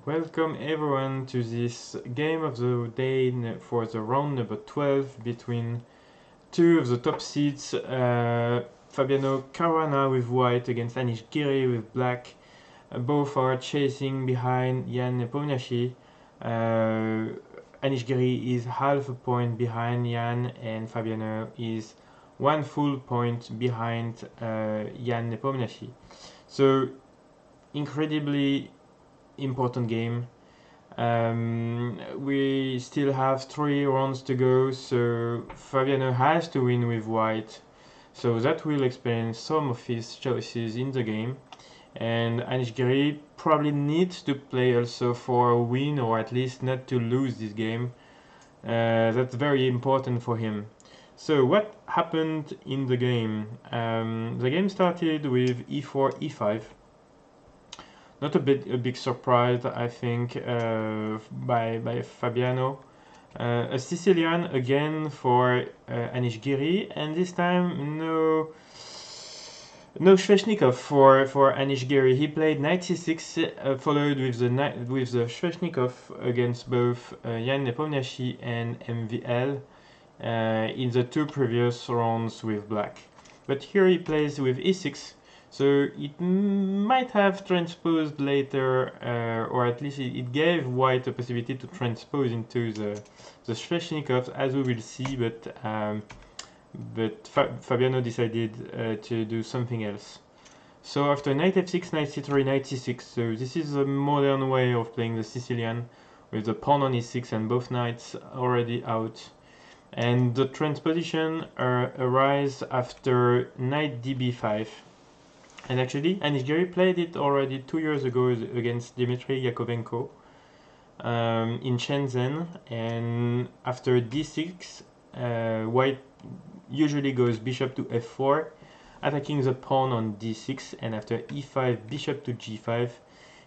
Welcome everyone to this game of the day for the round number 12 between two of the top seeds, Fabiano Caruana with white against Anish Giri with black. Both are chasing behind Jan Nepomniachtchi. Anish Giri is half a point behind Jan and Fabiano is 1 full point behind Jan Nepomniachtchi. So incredibly important game. We still have 3 rounds to go, so Fabiano has to win with white. So that will explain some of his choices in the game. And Anish Giri probably needs to play also for a win, or at least not to lose this game. That's very important for him. So what happened in the game? The game started with e4, e5. Not a big surprise, I think, by Fabiano. A Sicilian again for Anish Giri, and this time no Sveshnikov for Anish Giri. He played knight c6, followed with the Sveshnikov against both Jan Nepomniachtchi and MVL in the 2 previous rounds with black. But here he plays with e6. So it might have transposed later, or at least it gave white a possibility to transpose into the Sveshnikovs, as we will see, but Fabiano decided to do something else. So after knight f6, knight c3, knight c6, so this is a modern way of playing the Sicilian, with the pawn on e6 and both knights already out. And the transposition arises after knight db5. And actually, Anish Giri played it already 2 years ago against Dmitry Yakovenko in Shenzhen. And after d6, white usually goes bishop to f4, attacking the pawn on d6. And after e5, bishop to g5.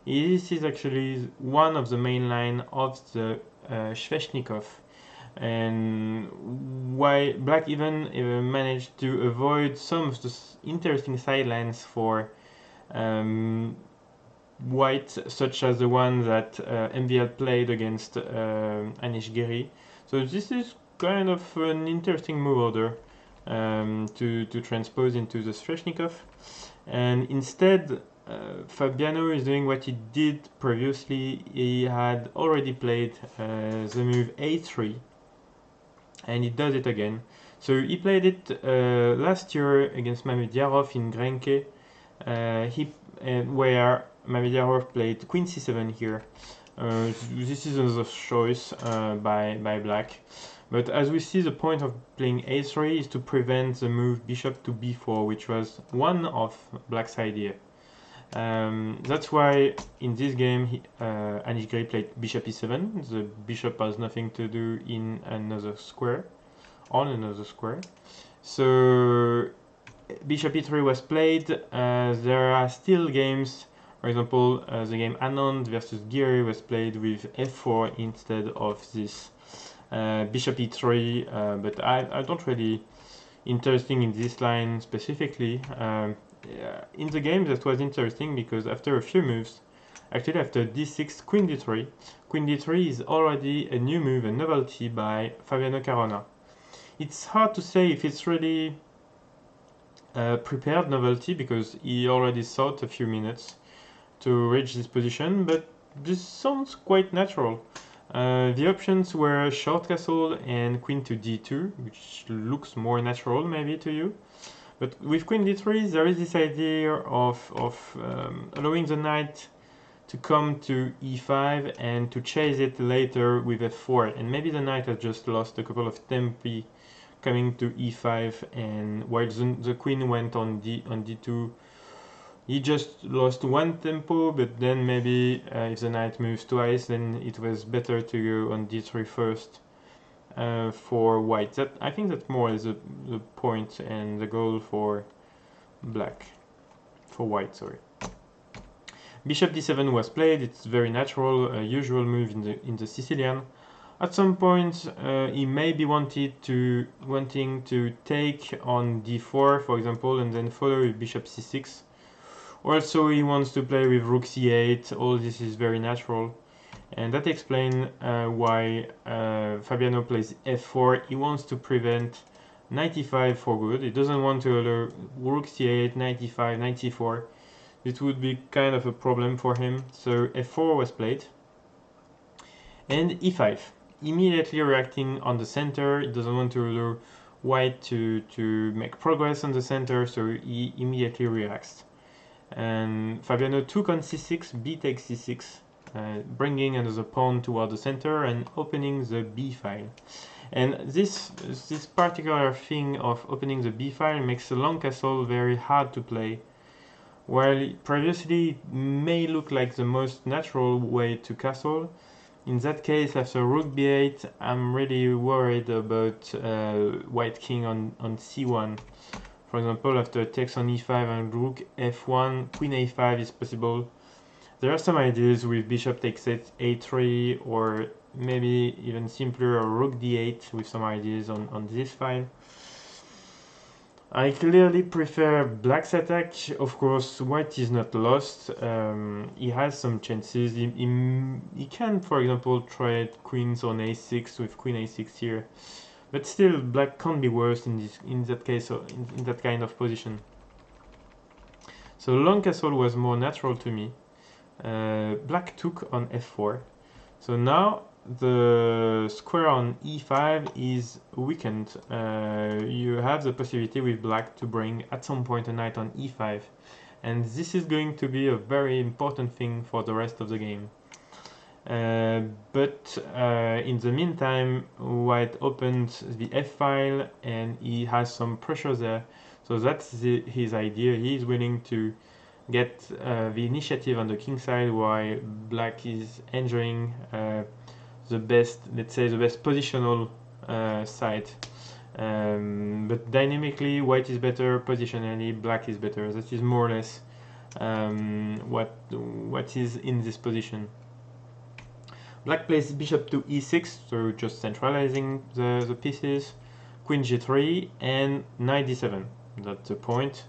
This is actually one of the main line of the Sveshnikov. And why black even managed to avoid some of the interesting sidelines for white, such as the one that MVL played against Anish Giri. So this is kind of an interesting move order to transpose into the Sveshnikov. And instead, Fabiano is doing what he did previously. He had already played the move a3, and he does it again. So he played it last year against Mamedjarov in Grenke, where Mamedjarov played queen c7 here. This is another choice by black. But as we see, the point of playing a3 is to prevent the move bishop to b4, which was one of black's idea. That's why in this game Anish Giri played bishop e7. The bishop has nothing to do in another square, on another square. So bishop e3 was played. There are still games, for example, the game Anand versus Giri was played with f4 instead of this bishop e3, but I don't really interesting in this line specifically. In the game that was interesting because after a few moves, actually after d6, queen d3 is already a new move, a novelty by Fabiano Caruana. It's hard to say if it's really a prepared novelty because he already thought a few minutes to reach this position, but this sounds quite natural. The options were short castle and queen to d2, which looks more natural maybe to you. But with queen d3, there is this idea of allowing the knight to come to e5 and to chase it later with f4. And maybe the knight has just lost a couple of tempi coming to e5, and while the queen went on d2, he just lost one tempo, but then maybe if the knight moves twice, then it was better to go on d3 first. For white. I think that more is the point and the goal for black, for white, sorry. Bishop d7 was played. It's very natural, a usual move in the Sicilian. At some point, he maybe wanting to take on d4, for example, and then follow with bishop c6. Also, he wants to play with rook c8. All this is very natural. And that explains why Fabiano plays f4. He wants to prevent knight e5 for good. He doesn't want to allow rook c8, knight e5, knight c4. It would be kind of a problem for him. So f4 was played. And e5. Immediately reacting on the center. He doesn't want to allow white to make progress on the center, so he immediately reacts. And Fabiano took on c6, b takes c6, bringing another pawn toward the center and opening the b file. And this particular thing of opening the b file makes a long castle very hard to play. While previously it may look like the most natural way to castle, in that case, after rook b8, I'm really worried about white king on c1. For example, after takes on e5 and rook f1, queen a5 is possible. There are some ideas with bishop takes a3, or maybe even simpler, rook d8 with some ideas on this file. I clearly prefer black's attack. Of course, white is not lost. He has some chances. He can, for example, trade queens on a6 with queen a6 here. But still, black can't be worse in that case, or in that kind of position. So long castle was more natural to me. Black took on f4. So now the square on e5 is weakened. You have the possibility with black to bring at some point a knight on e5, and this is going to be a very important thing for the rest of the game. But in the meantime, white opened the f file and he has some pressure there, so that's his idea. He is willing to get the initiative on the king side while black is enjoying the best, let's say, the best positional side. But dynamically, white is better, positionally, black is better. That is more or less what is in this position. Black plays bishop to e6, so just centralizing the pieces, queen g3, and knight d7. That's the point.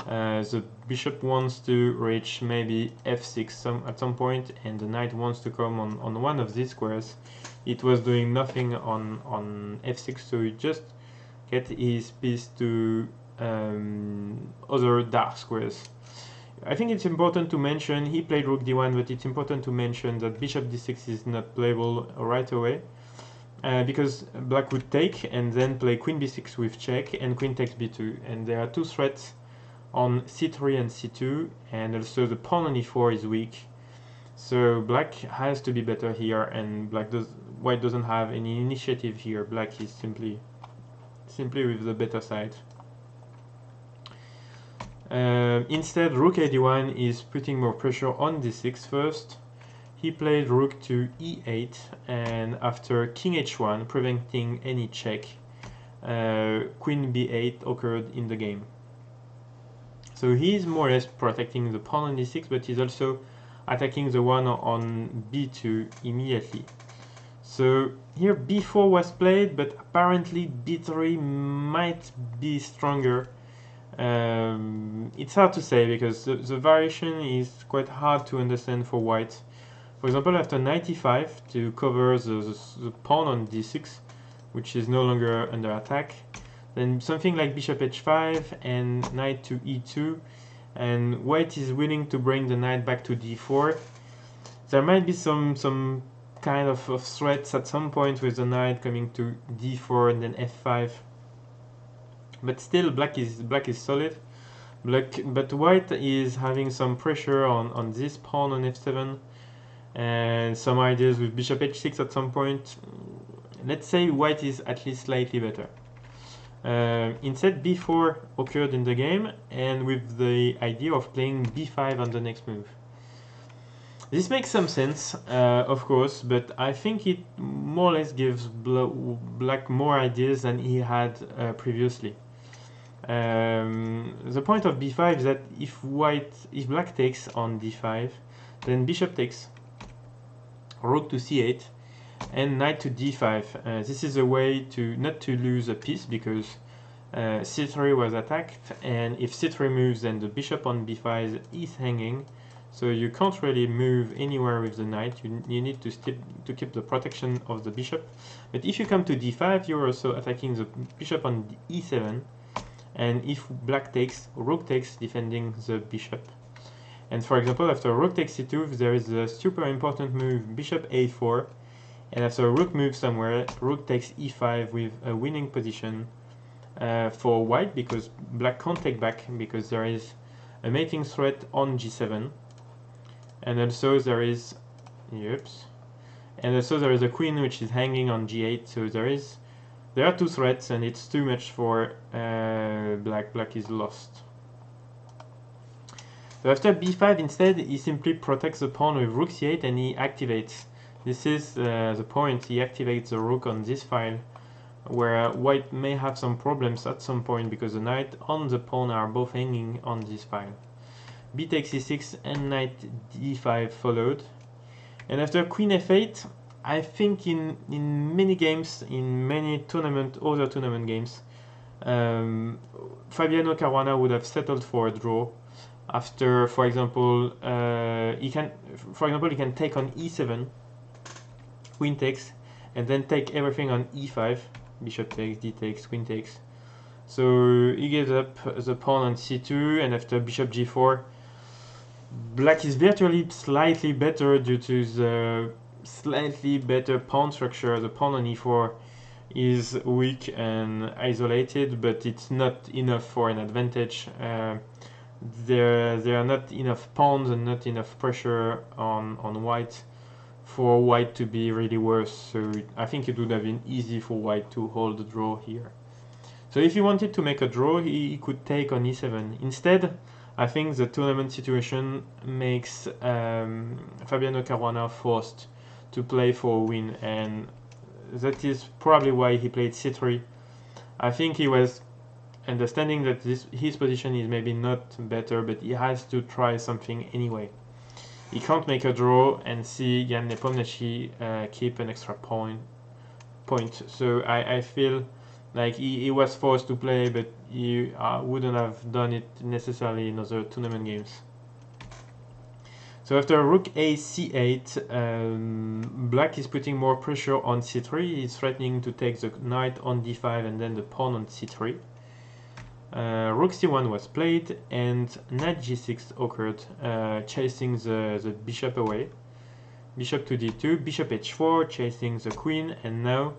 The bishop wants to reach maybe f6 at some point, and the knight wants to come on one of these squares. It was doing nothing on f6, so he just get his piece to other dark squares. I think it's important to mention, he played rook d1, but it's important to mention that bishop d6 is not playable right away, because black would take and then play queen b6 with check and queen takes b2, and there are two threats on c3 and c2, and also the pawn on e4 is weak. So black has to be better here, and white doesn't have any initiative here. Black is simply with the better side. Instead, rook a1 is putting more pressure on d6 first. He played rook to e8, and after king h1, preventing any check, queen b8 occurred in the game. So he's more or less protecting the pawn on d6, but he's also attacking the one on b2 immediately. So here b4 was played, but apparently b3 might be stronger. It's hard to say because the variation is quite hard to understand for white. For example, after knight e5 to cover the pawn on d6, which is no longer under attack, then something like bishop h5 and knight to e2, and white is willing to bring the knight back to d4. There might be some kind of threats at some point with the knight coming to d4 and then f5. But still, black is solid. But white is having some pressure on this pawn on f7, and some ideas with bishop h6 at some point. Let's say white is at least slightly better. Instead, b4 occurred in the game, and with the idea of playing b5 on the next move. This makes some sense, of course, but I think it more or less gives black more ideas than he had previously. The point of b5 is that if black takes on d5, then bishop takes, rook to c8, and knight to d5. This is a way not to lose a piece, because c3 was attacked, and if c3 moves, then the bishop on b5 is hanging. so you can't really move anywhere with the knight. You need to keep the protection of the bishop. But if you come to d5, you're also attacking the bishop on e7, and if black takes, rook takes, defending the bishop. And for example, after rook takes c2, there is a super important move, bishop a4, and after rook moves somewhere, rook takes e5 with a winning position for white, because black can't take back because there is a mating threat on g7, and also there is a queen which is hanging on g8. So there are two threats, and it's too much for black. Black is lost. So after b5, instead, he simply protects the pawn with rook c8, and he activates. This is the point. He activates the rook on this file, where white may have some problems at some point because the knight and the pawn are both hanging on this file. B takes e6 and knight d5 followed. And after queen f8, I think in many games, in many other tournament games, Fabiano Caruana would have settled for a draw. After, for example, he can take on e7, queen takes, and then take everything on e5, bishop takes, d takes, queen takes. So he gives up the pawn on c2, and after bishop g4, black is virtually slightly better due to the slightly better pawn structure. The pawn on e4 is weak and isolated, but it's not enough for an advantage. There are not enough pawns and not enough pressure on white for white to be really worse. So I think it would have been easy for white to hold the draw here. So if he wanted to make a draw, he could take on e7. Instead, I think the tournament situation makes Fabiano Caruana forced to play for a win, and that is probably why he played c3. I think he was understanding that his position is maybe not better, but he has to try something anyway. He can't make a draw and see Jan Nepomniachtchi keep an extra point. So I feel like he was forced to play, but he wouldn't have done it necessarily in other tournament games. So after rook a c8, black is putting more pressure on c3. He's threatening to take the knight on d5 and then the pawn on c3. Rook c1 was played, and knight g6 occurred, chasing the bishop away. Bishop to d2, bishop h4, chasing the queen, and now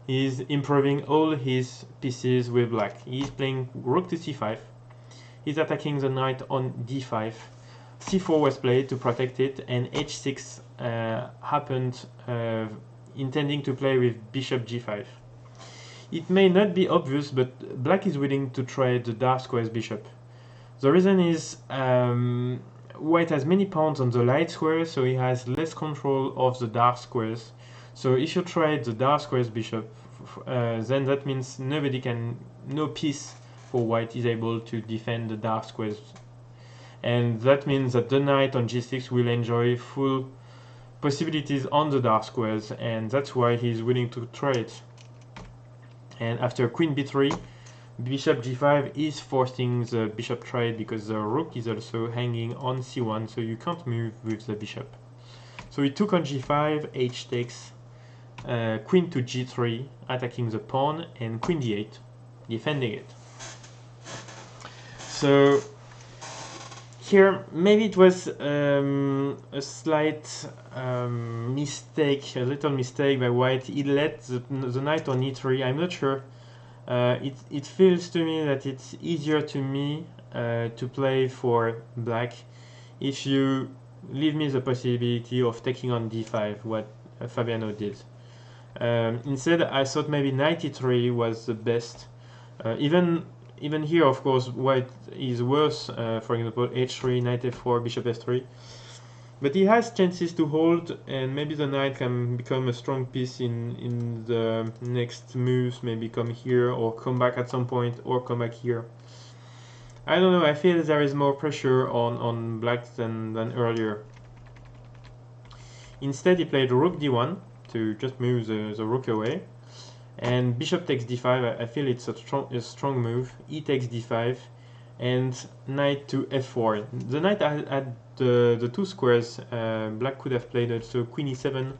he's improving all his pieces with black. He's playing rook to c5, he's attacking the knight on d5, c4 was played to protect it, and h6 happened, intending to play with bishop g5. It may not be obvious, but black is willing to trade the dark square's bishop. The reason is white has many pawns on the light square, so he has less control of the dark squares. So if you trade the dark square's bishop, then that means no piece for white is able to defend the dark squares. And that means that the knight on g6 will enjoy full possibilities on the dark squares, and that's why he's willing to trade. And after queen b3, bishop g5 is forcing the bishop trade because the rook is also hanging on c1, so you can't move with the bishop. So he took on g5, h takes, queen to g3, attacking the pawn, and queen d8, defending it. So here, maybe it was a slight mistake, a little mistake by white. He let the knight on e3. I'm not sure. It feels to me that it's easier to play for black if you leave me the possibility of taking on d5, what Fabiano did. Instead, I thought maybe knight e3 was the best. Even here, of course, white is worse. For example, h3, knight f4, bishop f3. But he has chances to hold, and maybe the knight can become a strong piece in the next moves. Maybe come here, or come back at some point, or come back here. I don't know, I feel there is more pressure on black than earlier. Instead, he played rook d1 to just move the rook away. And bishop takes d5, I feel it's a strong move. E takes d5, and knight to f4. The knight had the two squares. Black could have played also queen e7,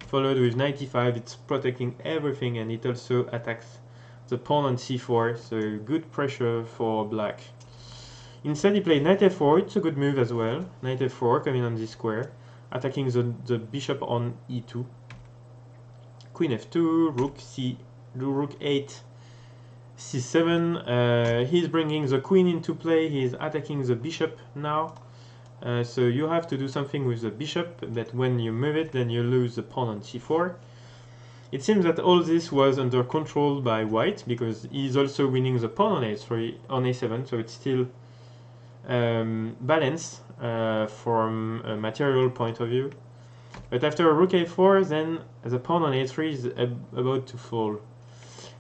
followed with knight e5. It's protecting everything, and it also attacks the pawn on c4, so good pressure for black. Instead he played knight f4. It's a good move as well. Knight f4 coming on this square, attacking the bishop on e2. Queen f2, rook 8, c7. He's bringing the queen into play. He's attacking the bishop now. So you have to do something with the bishop, that when you move it, then you lose the pawn on c4. It seems that all this was under control by white, because he's also winning the pawn on a3, on a7, so it's still balanced from a material point of view. But after rook a4, then the pawn on a3 is about to fall.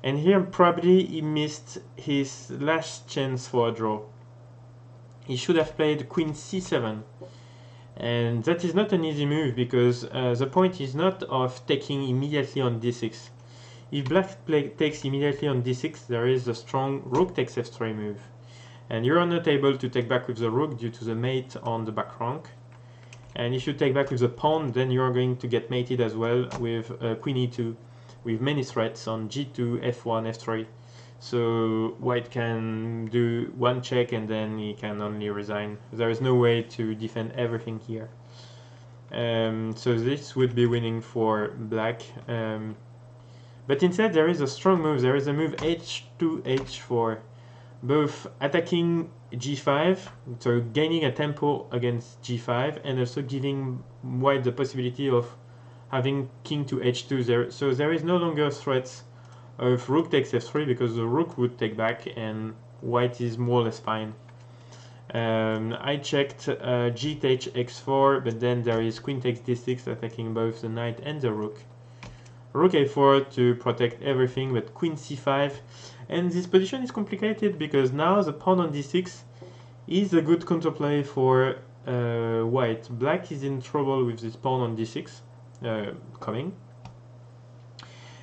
And here probably he missed his last chance for a draw. He should have played queen c7. And that is not an easy move, because the point is not of taking immediately on d6. If black takes immediately on d6, there is a strong rook takes f3 move. And you're not able to take back with the rook due to the mate on the back rank. And if you take back with the pawn, then you're going to get mated as well with queen e2, with many threats on g2, f1, f3. So white can do one check and then he can only resign. There is no way to defend everything here. So this would be winning for black. But instead there is a strong move. There is a move h2, h4, both attacking g5, so gaining a tempo against g5, and also giving white the possibility of having king to h2 there. So there is no longer threats of rook takes f3, because the rook would take back and white is more or less fine. I checked g takes x4, but then there is queen takes d6 attacking both the knight and the rook. Rook a4 to protect everything, but queen c5. And this position is complicated because now the pawn on d6 is a good counterplay for white. Black is in trouble with this pawn on d6 coming.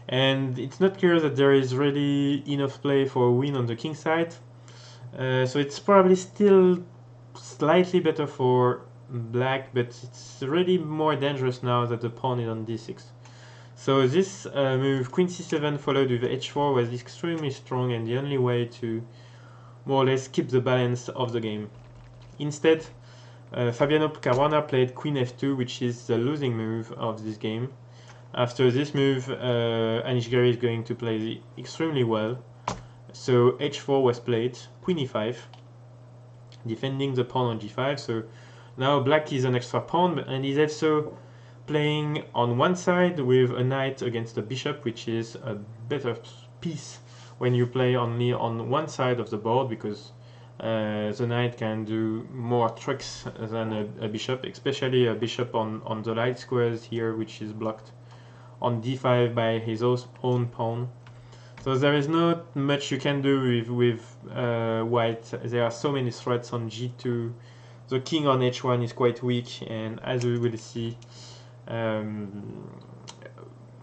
And it's not clear that there is really enough play for a win on the king side. So it's probably still slightly better for black, but it's really more dangerous now that the pawn is on d6. So this move, queen c7 followed with h4, was extremely strong and the only way to more or less keep the balance of the game. Instead, Fabiano Caruana played queen f2, which is the losing move of this game. After this move, Anish Giri is going to play extremely well. So h4 was played, queen e5, defending the pawn on g5. So now black is an extra pawn, and he's also playing on one side with a knight against a bishop, which is a better piece when you play only on one side of the board, because the knight can do more tricks than a bishop, especially a bishop on the light squares here, which is blocked on d5 by his own pawn. So there is not much you can do with white. There are so many threats on g2. The king on h1 is quite weak, and as we will see,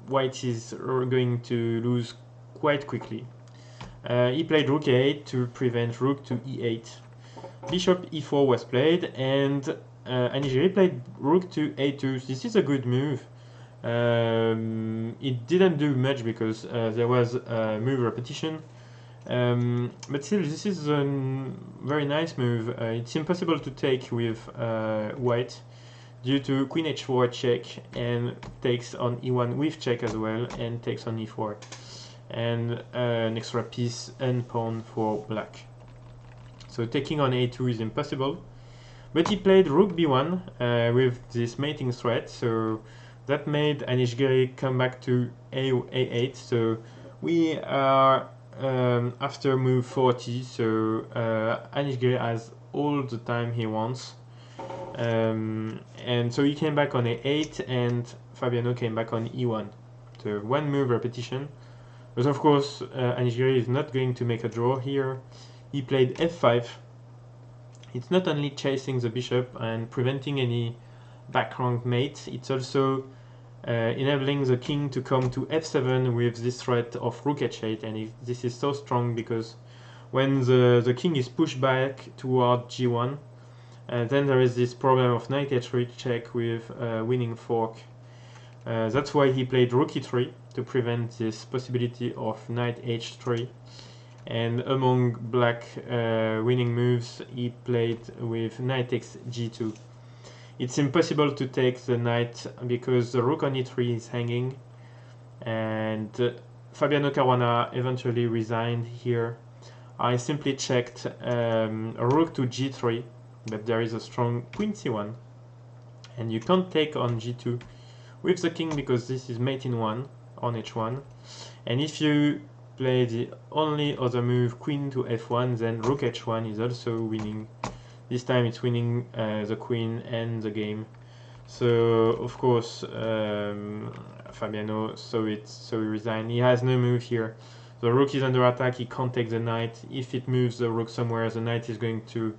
white is going to lose quite quickly. He played rook a8 to prevent rook to e8. Bishop e4 was played, and Anish Giri played rook to a2. This is a good move. It didn't do much because there was a move repetition, but still this is a very nice move. It's impossible to take with white due to queen h4 check, and takes on e1 with check as well, and takes on e4, and an extra piece and pawn for black. So taking on a2 is impossible, but he played rook b1 with this mating threat, so that made Anish Giri come back to a8. So we are after move 40, so Anish Giri has all the time he wants. And so he came back on a8, and Fabiano came back on e1. So one move repetition. But of course, Anish Giri is not going to make a draw here. He played f5. It's not only chasing the bishop and preventing any back rank mate, it's also enabling the king to come to f7 with this threat of rook h8, and this is so strong because when the king is pushed back toward g1, then there is this problem of knight h3 check with winning fork. That's why he played rook e3 to prevent this possibility of knight h3. And among black winning moves, he played with knight takes g2. It's impossible to take the knight because the rook on e3 is hanging, and Fabiano Caruana eventually resigned here. I simply checked rook to g3, but there is a strong queen c1, and you can't take on g2 with the king because this is mate in 1 on h1. And if you play the only other move, queen to f1, then rook h1 is also winning. This time it's winning the queen and the game. So of course Fabiano saw it, so he resigned. He has no move here. The rook is under attack, he can't take the knight. If it moves the rook somewhere, the knight is going to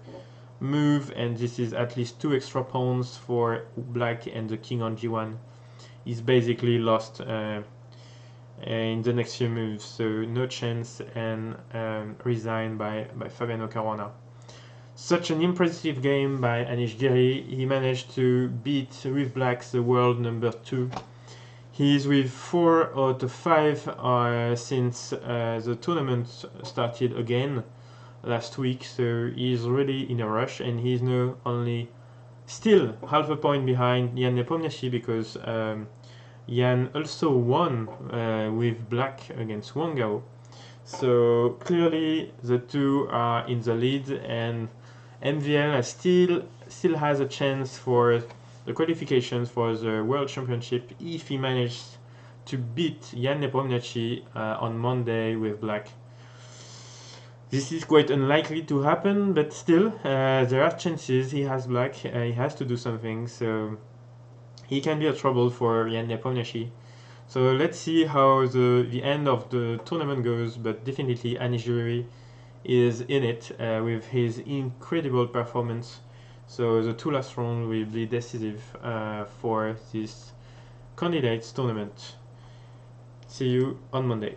move, and this is at least 2 extra pawns for black, and the king on g1 is basically lost in the next few moves, so no chance, and resigned by Fabiano Caruana. Such an impressive game by Anish Giri. He managed to beat with blacks the world number 2. He is with 4 out of 5 since the tournament started again last week, so he's really in a rush, and he's now only still half a point behind Jan Nepomniachtchi, because Jan also won with black against Wang Gao. So clearly the two are in the lead, and MVL still has a chance for the qualifications for the World Championship if he manages to beat Jan Nepomniachtchi on Monday with black. This is quite unlikely to happen, but still there are chances. He has black, he has to do something, so he can be a trouble for Jan Nepomniachtchi. So let's see how the end of the tournament goes, but definitely Anish Giri is in it with his incredible performance. So the 2 last rounds will be decisive for this candidates tournament. See you on Monday.